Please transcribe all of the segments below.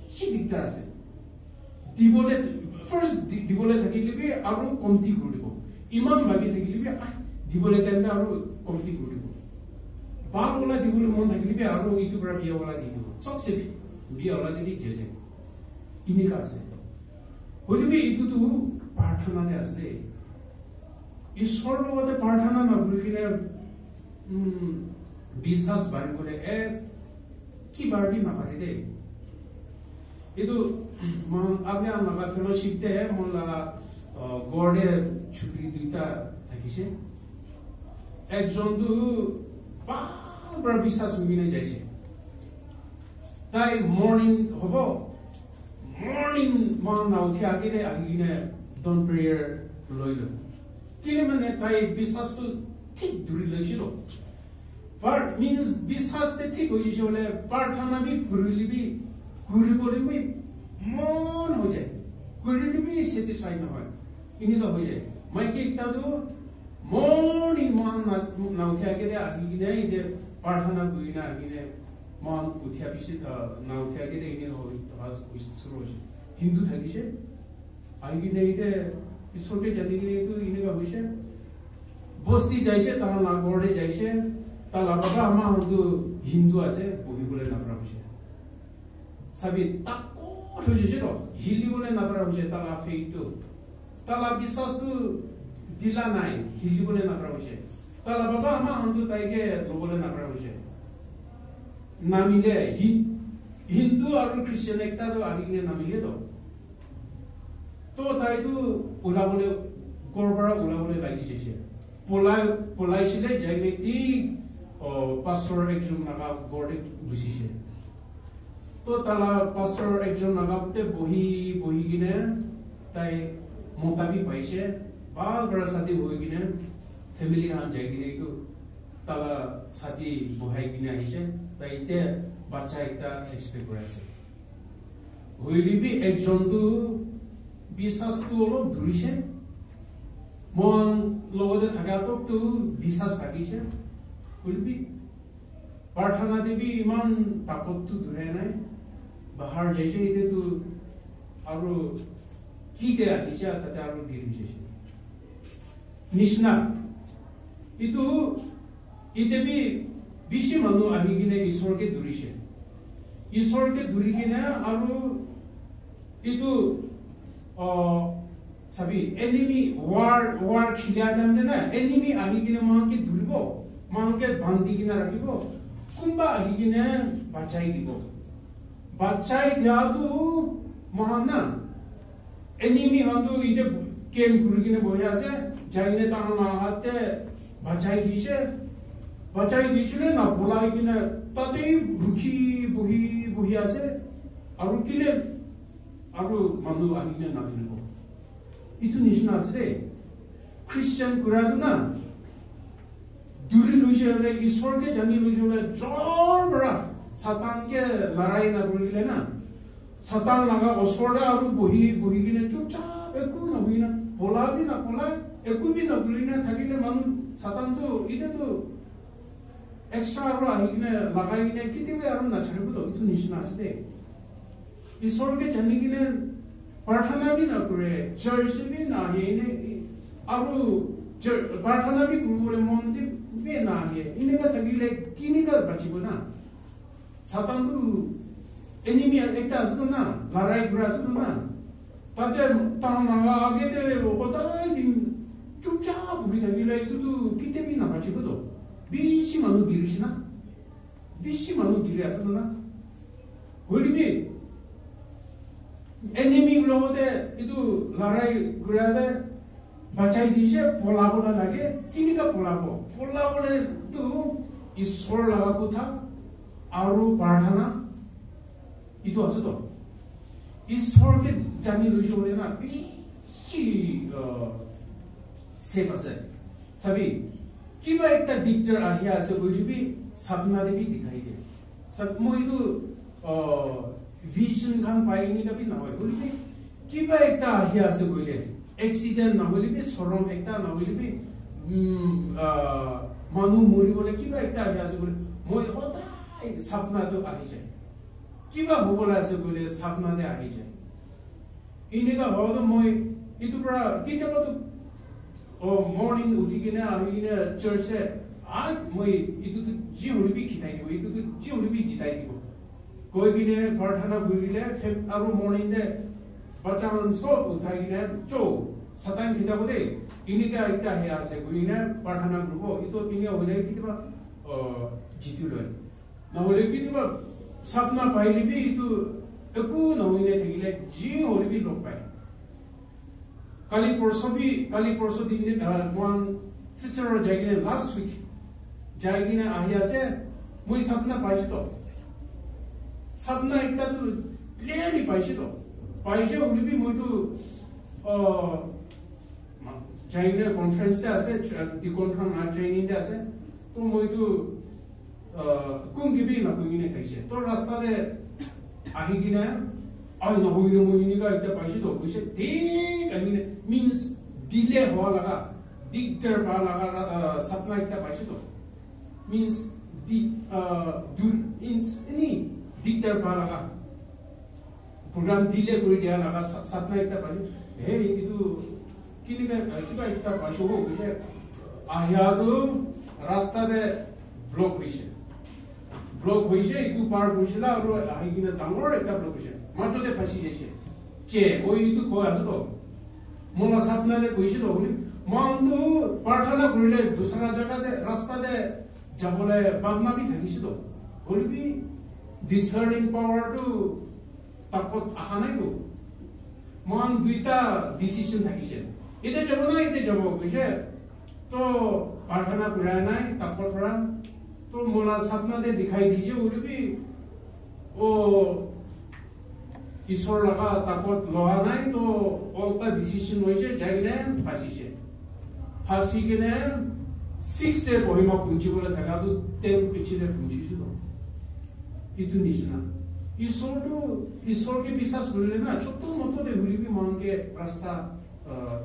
বেছি দিগদাৰ আছে দিবলে ফাৰ্ষ্ট দিবলে থাকিলে আৰু কমতি কৰিব ইমান ভাবি থাকিলে দিবলে তেন্তে আৰু কমতি কৰিব বাল ওলা দিবলে মন থাকিলে আৰু ইটো পৰা বিয়া ওলা দি দিব চবচে বিয়া ওলা দি দিয়ে যায় ইনিকা আছে হলিবি ইটোতো প্ৰাৰ্থনাতে আছে ঈশ্বৰৰ লগতে প্ৰাৰ্থনা নকৰি কিনে বিশ্বাস বাঢ়ি গ'লে কি বাঢ়ি নাপাৰে দেই এইটো আপনি আমাৰ ফেলোশ্বিপতে মোৰ গড়ে ছুটি দুটা থাকিছে একজনটো বাৰ বিশ্বাস মিলে যাইছে তাই মৰ্নিং হ'ব মৰ্নিং উঠি আগেতে আহি কিনে ডন প্ৰেয়াৰ লৈ লয় কিনে মানে তাই বিশ্বাসটো ঠিক ধৰি লৈছিল বাট মিনছ বিশ্বাসতে ঠিক হৈ গৈছে বোলে প্ৰাৰ্থনা বি ঘূৰিবলৈ মন হৈ যায় ঘূৰিলে ছেটিছফাই নহয় এনেকুৱা হৈ যায় মাইকী একটাতো মৰ্নিং নাউঠি আগেতে আহি কিনে এতিয়া প্ৰাৰ্থনা কৰি না আহি কিনে মন উঠিয়া পিছত নাউঠি আগেতে এনে শুরু হয়েছে হিন্দু থাকিছে আহি কিনে এতিয়া পিছতে জানি কিনে এইটো এনেকুৱা হৈছে বস্তি যাইছে তাৰ নাগৰে যাইছে তাৰ লগতে আমাৰ হয়তো হিন্দু আছে বহিবলৈ নাপাৰা হৈছে চাবি তাকত হৈ গৈছে ন হিলিবলৈ নাপাৰা হৈছে তাৰ ফেইটো তাৰ বিশ্বাসটো দিলা নাই হিলিবলৈ নাপাৰা হৈছে তাৰ বাবা আমাৰ হয়তো তাইকে ল'বলৈ নাপাৰা হৈছে নামিলে হিন্দু আৰু খ্ৰীষ্টিয়ান একটাতো আহি কিনে নামিলে তো তাইতো ওলাবলৈ ক'ৰ পৰা ওলাবলৈ লাগি যাইছে পলাইছিলে যাই ঠিক পাষ্টৰ একজন নাগা গড়ে গুচিছে তো তালা পাষ্টৰ একজন নাগাতে বহি কিনে তাই মতাবি পাইছে ভাল পৰা ছাতি হৈ কিনে ফেমিলি হান যাই কিনে এইটো তালা ছাতি বহাই কিনে আহিছে তাই এতিয়া বাচ্চা একটা এক্সপেক্ট কৰি আছে হইলিবি একজনটো বিশ্বাসটো অলপ ধৰিছে মন লগতে থকাটো বিশ্বাস থাকিছে হইলিবি প্ৰাৰ্থনা দেৱী ইমান তাপতটো ধৰে নাই বাহাৰ যাইছে এতিয়াতো আৰু কিতে আহিছে তাতে আৰু দেৰি হৈছে নিচিনা এইটো ইতেবি বেছি মানুহ আহি কিনে ঈশ্বৰকে ধৰিছে ঈশ্বৰকে ধৰি কিনে আৰু এইটো চাবি এনিমি ৱাৰ খিলা দামে না এনিমি আহি কিনে মাকে ধৰিব মাকে বান্ধি কিনে ৰাখিব কোনোবা আহি কিনে বাচাই দিব বাচাই দিয়াটো মহান না এনিমি হয়তো এতিয়া কেম ঘূৰি কিনে বহি আছে যাই কিনে তাৰ হাতে বাচাই দিছিলে না পলাই কিনে তাতেই ৰখি বহি আছে আৰু কিলে আৰু মানুহ আহি কিনে নাধৰিব এইটো নিচিনা আছে দেই খ্ৰীষ্টিয়ান ঘূৰাটো না দূৰি লৈছে হলে ঈশ্বৰকে জানি লৈছে হলে জৰ পৰা সাতানকে লৰাই নকৰিলে না সাতান লগা ওচৰতে আৰু বহি কিনে চুপচাপ একো নবহি না পলাবি না পলাই একো বি নকৰি না থাকিলে মানুহ সাতানটো এতিয়াতো এক্সট্ৰা আৰু আহি কিনে লগাই কিনে কেতিয়াবা আৰু নাচাৰিবতো এইটো নিচিনা আছে দেই ঈশ্বৰকে জানি কিনে প্ৰাৰ্থনা বি নকৰে চাৰ্চ বি নাহে আৰু প্ৰাৰ্থনা বি কৰিবলৈ মন বি নাহে এনেকুৱা থাকিলে কেনেকুৱা বাচিব না সাতানটো এনিমি একটা আছে না লৰাই ঘূৰা আছে না তাতে তাৰ আগেতে সদায় দিন চুপচাপ বহি থাকিলে এইটোতো কেতিয়াবি নাবাচিবতো বেছি মানুহ গিৰিছে না বেছি মানুহ গিৰি আছে না হলিবি এনিমি লগতে এইটো লৰাই ঘূৰালে বাচাই দিছে পলাবলৈ লাগে কেনেকুৱা পলাবলেতো ঈশ্বৰ লগা কথা আৰু প্ৰাৰ্থনা এইটো আছে তো ঈশ্বৰকে জানি লৈছে বোলে না বেছি সেফ আছে চাবি কিবা একটা দিগদাৰ আহি আছে বুলিবি সাপনা দেবি দেখাই দিয়ে মই এইটো ভিজন খান পাই নিকাবি নহয় বুলিবি কিবা একটা আহি আছে বুলিলে এক্সিডেন্ট নহলিবি চৰম একটা নহলিবি মানুহ মৰিবলৈ কিবা একটা আহি আছে বুলি মই সদায় সাপনাটো আহি যায় কিবা হ'বলৈ আছে বুলি স্বপ্নতে আহি যায় এনেকা হওঁতে মই ইটোৰ পৰা কেতিয়াবাতো মৰ্নিং উঠি কিনে আহি কিনে চাৰ্চে মই ইটোতো যি হলিবি খিতাই দিব ইটোতো যি হলিবি জিতাই দিব গৈ কিনে প্ৰাৰ্থনা কৰিলে আৰু মৰ্নিংতে বাচ্চাজন চব উঠাই কিনে সাতান খিতাব দেই এনেকা এতিয়া আহি আছে গৈ কিনে প্ৰাৰ্থনা কৰিব ইটো এনে হ'লে কেতিয়াবা জিতি লয় নহ'লে কেতিয়াবা স্বপ্ন পাইলিবি ইটো একো নহ'লে থাকিলে যি হলিবি লগ পায় কালি পৰশু দিন মই ফিউচাৰৰ যাই কিনে লাষ্ট উইক যাই কিনে আহি আছে মই স্বপ্ন পাইছো স্বপ্ন একটাতো ক্লিয়াৰলি পাইছো হলিবি মইতো যাই কিনে কনফাৰেন্সতে আছে ডিকনখন ট্ৰেইনিংতে আছে তো মইতো কোন কিবি নকৈ কিনে থাকিছে তোৰ ৰাস্তাতে আহি কিনে নহ'লে মই এনেকুৱা এতিয়া পাইছো কৈছে ঠিক আহি কিনে মিনছ দিলে হোৱা লগা দিগদাৰ পোৱা লগা স্বপ্ন এটা পাইছো মিনছ এনে দিগদাৰ পোৱা লগা প্ৰগ্ৰাম দিলে কৰি দিয়া লগা স্বপ্ন এটা পাইছো এইটো কিবা এটা পাইছো কৈছে আহিয়াটো ৰাস্তাতে ব্লক হৈছে ইটো পাৰ কৰিছিলে আৰু আহি কিনে ডাঙৰ এটা ব্লক হৈছে মাজতে ফাঁচি যাইছে মই ইটো কৈ আছো মোৰ স্বপ্নতে কৈছিলো বুলি মনটো প্ৰাৰ্থনা কৰিলে দুসৰা জেগাতে ৰাস্তাতে যাবলৈ বাগনাবি থাকিছিলো হলিবি ডিচাৰ্নিং পাৱাৰটো তাকত অহা নাইতো মন দুইটা ডিচিশ্যন থাকিছে এতিয়া যাব নাই এতিয়া যাব কৈছে তো প্ৰাৰ্থনা কৰা নাই তাকত পৰা তো মোলা স্বপ্নতে দেখাই দিছে হলিবি ঈশ্বৰ লগা তাকত লোৱা নাই তো অলটা ডিচিশ্যন হৈছে যাই কিনে ফাঁচি কিনে 6 ডে বহিমা পুঞ্জিবলৈ থকাটো তেওঁ পিছতে পুঞ্জিছিল ইটো নিচিনা ঈশ্বৰকে বিশ্বাস কৰিলে না ছোট মততে হলিবি মনকে ৰাস্তা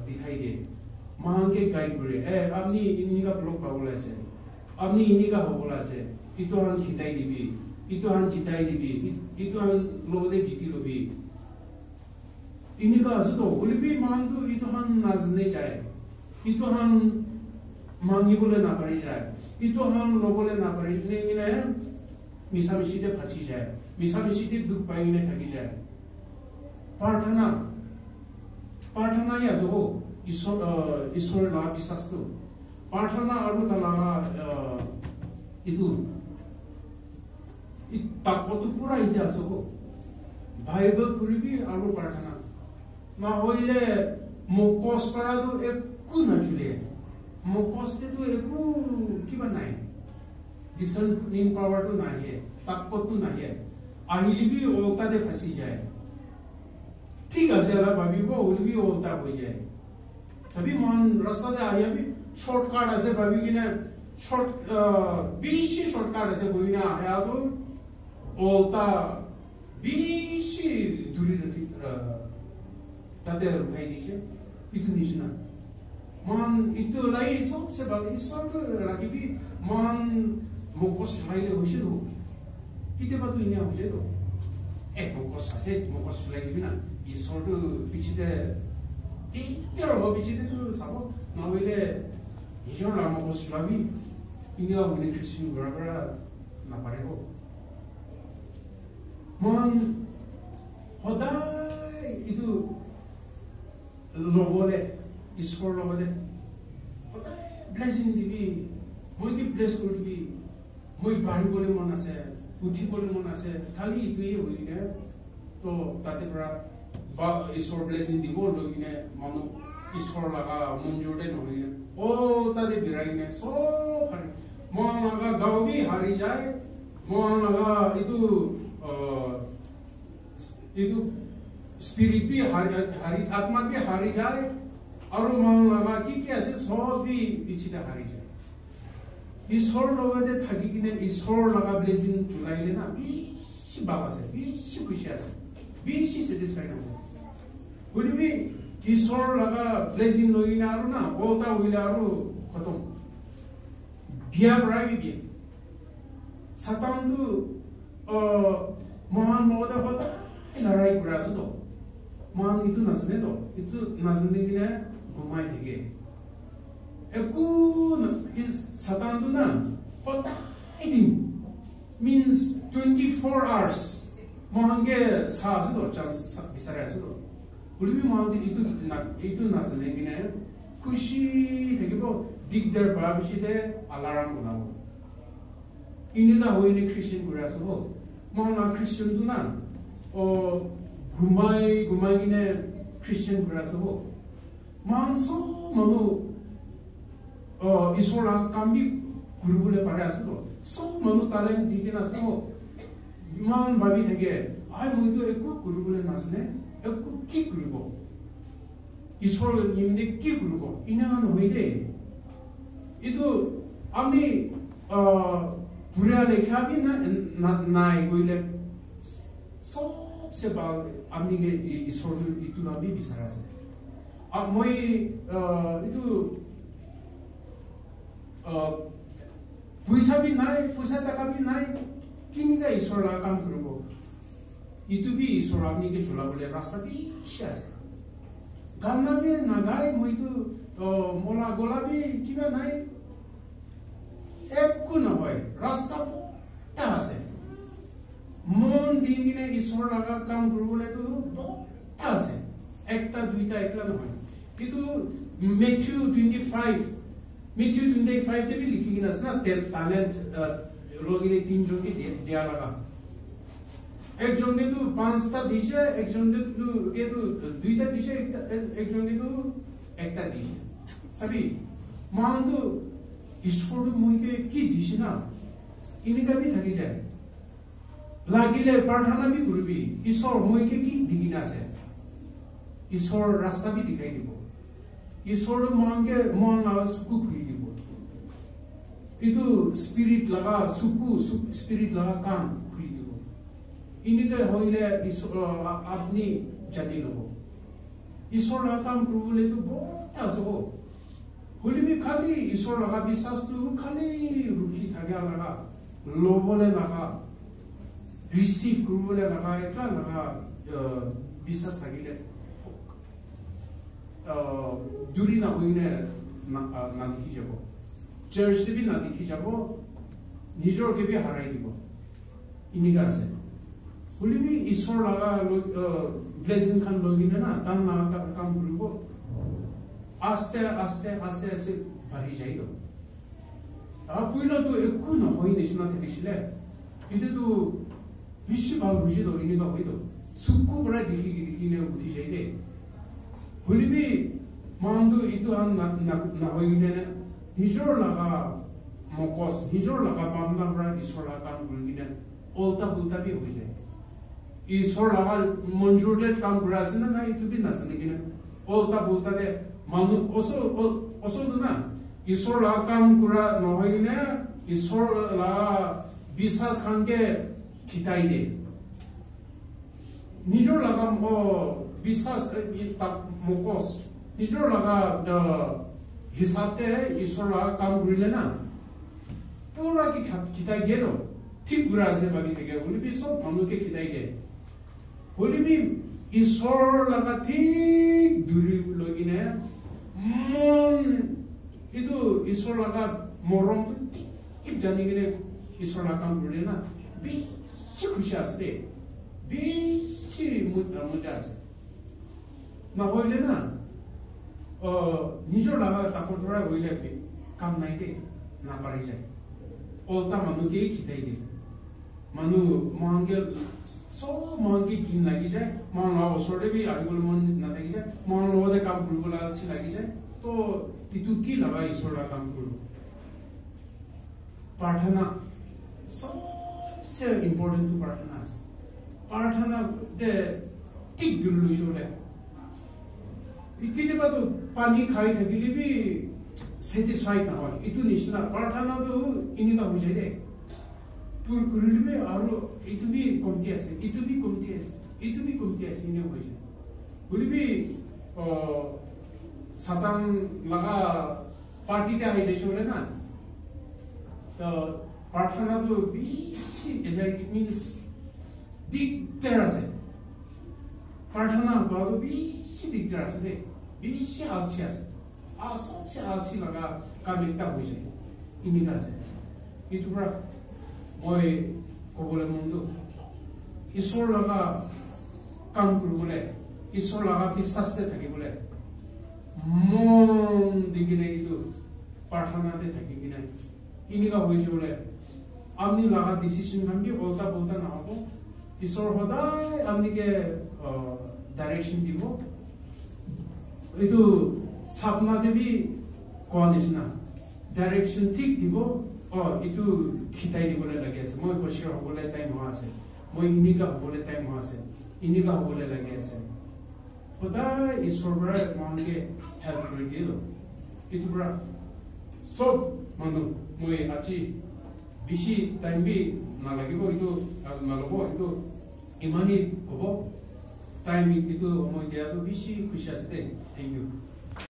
দেখাই দিয়ে মনকে গাইড কৰে আপনি এনেকা ব্লক পাবলৈ আছে আপনি এনেকা হ'বলৈ আছে ইটো হান খিতাই দিবি ইটো হান জিতাই দিবি ইটো হান লগতে জিতি লবি এনেকা আছে তো হলিবি মনটো ইটো হান নাজনে যায় ইটো হান মাঙিবলৈ নাপাৰি যায় ইটো হান ল'বলৈ নাপাৰি কিনে মিছামিছিতে ফাঁচি যায় মিছামিছিতে দুখ পাই কিনে থাকি যায় প্ৰাৰ্থনাই আছে ঈশ্বৰৰ লগা বিশ্বাসটো প্ৰাৰ্থনা আৰু তাৰ লগা ইটো তাকতো পুৰা এতিয়া আছে বাইবেল পঢ়িবি আৰু প্ৰাৰ্থনা নহ'লে মুখস্থ কৰাটো একো নচলে মুখস্থটো একো কিবা নাই ডিচাৰ্নিং পাৱাৰটো নাহে তাকতো নাহে আহিলিবি ওলটাতে ফাঁচি যায় ঠিক আছে অলপ ভাবিব হলিবি ওলটা হৈ যায় চাবি মন ৰাস্তাতে আহিবি শৰ্টকাট আছে ভাবি কিনে বেছি শৰ্টকাট আছে গৈ কিনে আহাটো ওলটা বেছি দূৰি তাতে ৰখাই দিছে ইটো নিচিনা মন ইটো লাগি চবচে ভাল ঈশ্বৰটো ৰাখিবি মন মুখস্থ চলাইলে হৈছিল কেতিয়াবাতো এনে হৈছে মুখস্থ আছে মুখস্থ চলাই দিবি না ঈশ্বৰটো পিছতে দিগদাৰ হ'ব পিছতেতো চাব নহ'লে নিজৰ মুখস্থ চলাবি এনেকুৱা বুলি খ্ৰীষ্টান ঘৰৰ পৰা নাপাৰিব মন সদায় এইটো ল'বলৈ ঈশ্বৰৰ লগতে সদায় ব্লেছিং দিবি মই কি ব্লেছ কৰি দিবি মই বাঢ়িবলৈ মন আছে উঠিবলৈ মন আছে খালি ইটোৱে হৈ কিনে তো তাতে পৰা ঈশ্বৰ ব্লেছিং দিব লৈ কিনে মানুহ ঈশ্বৰ লগা মঞ্জুৰতে নহয় তাতে বিৰাই কিনে চব হাৰি মন লগা গাঁও বি হাৰি যায় মন লগা এইটো স্পিৰিট বি হাৰি আত্মা বি হাৰি যায় আৰু মন লগা কি আছে চব বি পিছতে হাৰি যায় ঈশ্বৰৰ লগতে থাকি কিনে ঈশ্বৰৰ লগা ব্লেছিং চলাইলে না বেছি বাপ আছে বেছি খুচি আছে বেছি চেটিছফাইড আছে বুলিবি ঈশ্বৰৰ লগা ব্লেছিং লৈ কিনে আৰু না ওলটা হইলে আৰু খতম বিয়া ভৰাই বিয়া সাতানটো Mohan Moda Hota, in a right grasdo. Mohan itu Nasnedo, itu Nasnigina, Gumai again. A good is Satanduna, Hota, eating means 24 hours. Mohange Sazdo, Chance Bisarasdo. Will be mounted itu Nasnigina, Kushi, take about, dig their babishide, alarm. Inida hoine Christian guraso mga Christian dunan o gumay gine Christian guraso manso manu isola kambi gurule paraso so manu talent digina so man babi thege ai muido ekku gurule nasne ekku ki gurugo isola nimde ki gurugo inagan hoide itu ami Purale cabina nai guile so sebal amige isoru itu nabi bisarase. Moi itu puisabi nai pusata kabi nai kini ga isola kam kurugo. Itu bi isola amige chula bole rasa bi sias. Ganna be nagai moi itu mola golabi kiba nai ekku na hoy rasta ta ase mon dingine isor laga kam gurule tu ta ase ekta duita ekla na hoy itu Matthew 25 te bi likhi gina na talent logine tin jonge dia laga ek jonge tu panchta dishe ek jonge tu ke tu duita dishe ek jonge tu ekta dishe sabi मान तो ईश्वर मुझे की दिशा इनका भी थकी जाए लागिले प्रार्थना भी करूँ ईश्वर मुझे की दिखना से ईश्वर रास्ता भी दिखाई दिबो ईश्वर मांगे मन लगा सुकु खुली दिबो इतो स्पिरिट लगा सुकु स्पिरिट लगा काम खुली दिबो इनके होइले ईश्वर अपनी जानी लो ईश्वर लगा काम करूँ तो बहुत आसो होली भी खाली ईश्वर लगा विश्वास तो खाली रुखी थाके लगा लोबोले लगा रिसीव करूले लगा एकला लगा विश्वास थाकिले दूरी ना होइने ना दिखी जाबो चर्च से भी ना दिखी जाबो निजोर के भी हराई दिबो इनिगा আছে होली भी ईश्वर लगा ब्लेसिंग खान लोगिने ना तान ना काम करूबो आस्ते भरी जाइदो पुइलो तो एकु न होइने सिना थेकिसिले इते तो विश्व भाव बुझिदो इनिगा होइदो सुक्कु बडा दिखिने उठी जाइदे होली भी मांदो इतो हम ना होइने निजोर लगा मकोस निजोर लगा पामना बडा ईश्वर लगा काम गुलिने ओल्टा पुल्टा भी हो जाए ईश्वर लगा मंजूर दे काम गुरासना ना इतो भी नसने किने ओल्टा पुल्टा दे मानु ओसो दुना ईश्वर ला काम कुरा नहोइने ईश्वर ला विश्वास खानके खिताई दे निजोर लगा मो विश्वास मकोस निजोर लगा हिसाबते ईश्वर ला काम गुरिले ना पूरा की खिताई दे दो ठीक गुरा से बाकी थे बोली भी सब मानु के खिताई दे बोली भी ईश्वर लगा ठीक दूरी लोगिने itu ईश्वर लगा मोरम तो ठीक जाने के लिए ईश्वर लगा काम बोले ना बीच खुशी आते बीच मुझे आसे ना होइले ना निजोर लगा ताको थोड़ा होइले भी काम नहीं दे ना पारी जाए ओल्टा मनु के खिताई दे मनु मांगे सो मांगे किन लगी जाए मान लो सोरे भी आदिगुल मन ना लगी जाए मान लो दे काम गुरुला अच्छी लगी जाए तो इतु की लगा ईश्वर का काम करो प्रार्थना सबसे इम्पोर्टेंट तो प्रार्थना दे ठीक दुर्लभ है इतने बात पानी खाई थे कि भी सेटिस्फाइड ना हो इतु निश्चित प्रार्थना तो इन्हीं का हो जाए पूर कुरुल में और इतु भी कमती है इन्हें हो जाए कुरुल भी सातान लगा पार्टी ते आए जैसे बोले ना तो प्रार्थना तो बीच एनर्जी मीन्स দিগদাৰ আছে প্ৰাৰ্থনা কৰাটো বেছি দিগদাৰ আছে দেই বেছি আলচি আছে সবচে আলচি লগা কাম এটা হৈ যায় এনেকুৱা আছে এইটোৰ পৰা মই ক'বলৈ মনটো ঈশ্বৰ লগা কাম কৰিবলৈ ঈশ্বৰ লগা বিশ্বাসতে থাকিবলৈ মন দি কিনে এইটো প্ৰাৰ্থনাতে থাকি কিনে এনেকুৱা হৈ থাকিবলৈ আপনি লগা ডিচিশ্যন খান কি উল্টা পুল্টা নহ'ব ঈশ্বৰ সদায় আপুনিকে ডাইৰেকশ্যন দিব এইটো স্বপ্না দেৱী কোৱা নিচিনা ডাইৰেকশ্যন ঠিক দিব এইটো খিতাই দিবলৈ লাগি আছে মই বছৰ হ'বলৈ টাইম হোৱা আছে মই এনেকুৱা হ'বলৈ টাইম হোৱা আছে এনেকুৱা হ'বলৈ লাগি আছে সদায় ঈশ্বৰৰ পৰা মানুহকে হেল্প কৰি দিল এইটোৰ পৰা চব মানুহ মই আজি বেছি টাইম বি নালাগিব এইটো নল'ব এইটো ইমানেই হ'ব টাইম এইটো সময় দিয়াটো বেছি খুচি আছে দেই থেংক ইউ